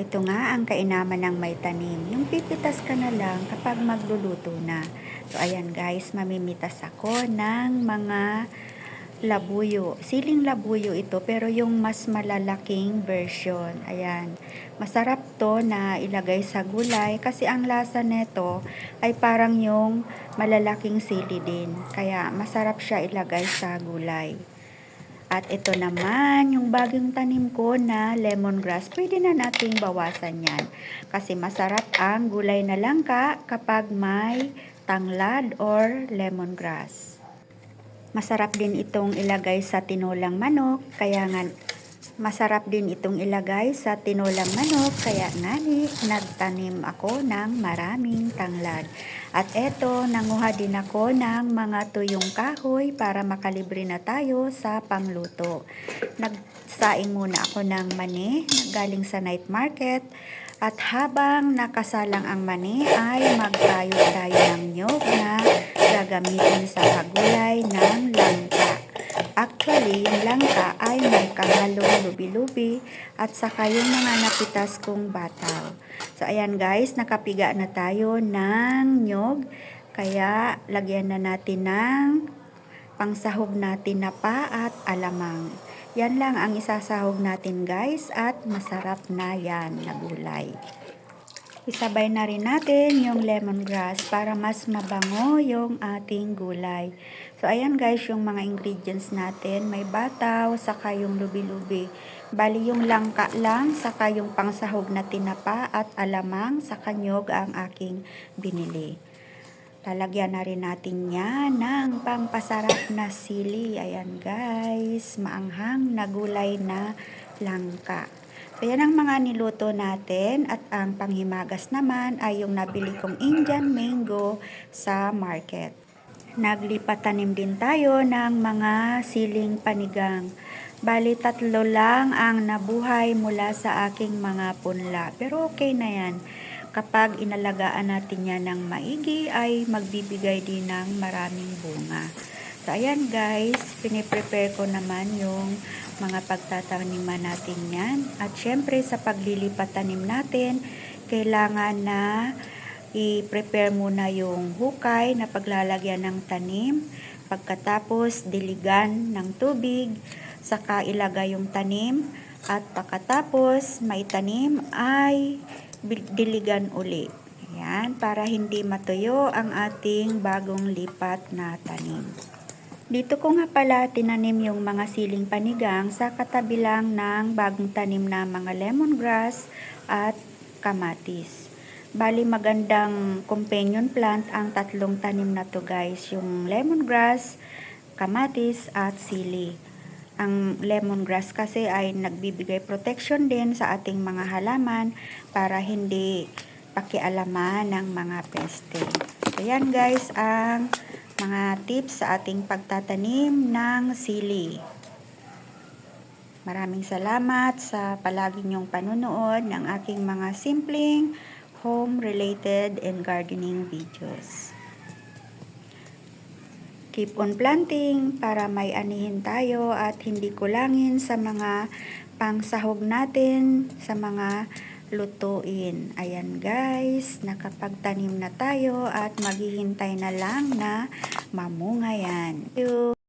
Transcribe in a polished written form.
Ito nga ang kainaman ng may tanim. Yung pipitas ka na lang kapag magluluto na. So, ayan guys, mamimitas ako ng mga labuyo. Siling labuyo ito, pero yung mas malalaking version. Ayan. Masarap to na ilagay sa gulay kasi ang lasa nito ay parang yung malalaking sili din. Kaya masarap siya ilagay sa gulay. At ito naman, yung bagong tanim ko na lemongrass, pwede na nating bawasan yan. Kasi masarap ang gulay na langka kapag may tanglad or lemongrass. Masarap din itong ilagay sa tinolang manok, kaya nga masarap din itong ilagay sa tinolang manok, kaya nani nagtanim ako ng maraming tanglad. At eto, nanguha din ako ng mga tuyong kahoy para makalibre na tayo sa pangluto. Nagsaing muna ako ng mani galing sa night market. At habang nakasalang ang mani ay magtayo tayo ng nyog na gagamitin sa pagulay ng langka. Actually, yung langka ay may kahalong lubi-lubi at saka yung mga napitas kong bataw. So, ayan guys, nakapiga na tayo ng nyog. Kaya, lagyan na natin ng pangsahog natin na pa at alamang. Yan lang ang isasahog natin guys at masarap na yan na gulay. Isabay na rin natin yung lemongrass para mas mabango yung ating gulay. So, ayan guys, yung mga ingredients natin. May bataw, saka yung lubi-lubi. Bali yung langka lang, saka yung pangsahog na tinapa at alamang, saka nyog ang aking binili. Lalagyan na rin natin yan ng pampasarap na sili. Ayan guys, maanghang na gulay na langka. So, yan ang mga niluto natin at ang panghimagas naman ay yung nabili kong Indian mango sa market. Naglipat tanim din tayo ng mga siling panigang. Bali, 3 lang ang nabuhay mula sa aking mga punla. Pero okay na yan. Kapag inalagaan natin yan ng maigi ay magbibigay din ng maraming bunga. So, ayan guys, piniprepare ko naman yung mga pagtataniman natin yan. At syempre, sa paglilipat tanim natin, kailangan na i-prepare muna yung hukay na paglalagyan ng tanim. Pagkatapos, diligan ng tubig, saka ilagay yung tanim. At pagkatapos, maitanim ay diligan uli. Ayan, para hindi matuyo ang ating bagong lipat na tanim. Dito ko nga pala tinanim yung mga siling panigang sa katabi lang ng bagong tanim na mga lemongrass at kamatis. Bali, magandang companion plant ang 3 tanim na to guys, yung lemongrass, kamatis at sili. Ang lemongrass kasi ay nagbibigay protection din sa ating mga halaman para hindi pakialaman ng mga peste. So, yan guys ang mga tips sa ating pagtatanim ng sili. Maraming salamat sa palagi niyong panunood ng aking mga simpleng home-related and gardening videos. Keep on planting para may anihin tayo at hindi kulangin sa mga pangsahog natin sa mga lutuin. Ayan guys, nakapagtanim na tayo at maghihintay na lang na mamunga yan. Thank you.